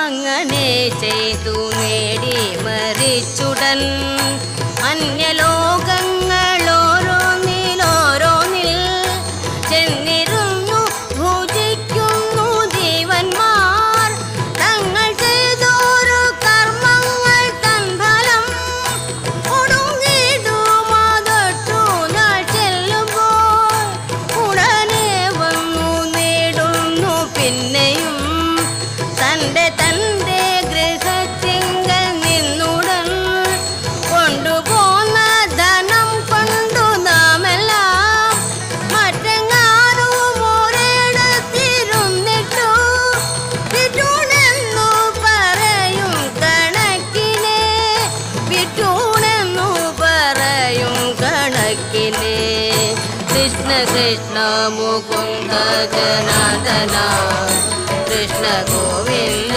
അങ്ങനെ ചെയ്തു നേടി മരിച്ചുടൻ അന്യലോകങ്ങളോരോന്നിലോരോന്നിൽ ചെന്നിരുന്നു ഭുജിക്കുന്നു ജീവന്മാർ. തങ്ങൾ ചെയ്തോരു കർമ്മങ്ങൾ തൻ ഫലം ഒടുങ്ങിടുമതൊട്ടു നാൾ ചെല്ലുമ്പോൾ ഉടനെ വന്നു നേടുന്നു പിന്നെയും തൻ്റെ ഗൃഹത്തിങ്കൽ നിന്നുടൻ കൊണ്ടുപോന്ന ധനം കൊണ്ടു നാമെല്ലാം മറ്റെങ്ങാനും ഒരിടത്തിരുന്നിട്ടു വിറ്റൂണെന്നു പറയും കണക്കിനെ വിറ്റൂണെന്നു പറയും കണക്കിനെ. കൃഷ്ണ കൃഷ്ണ മുകുന്ദ ജനാർദ്ദന കൃഷ്ണ ഗോവിന്ദ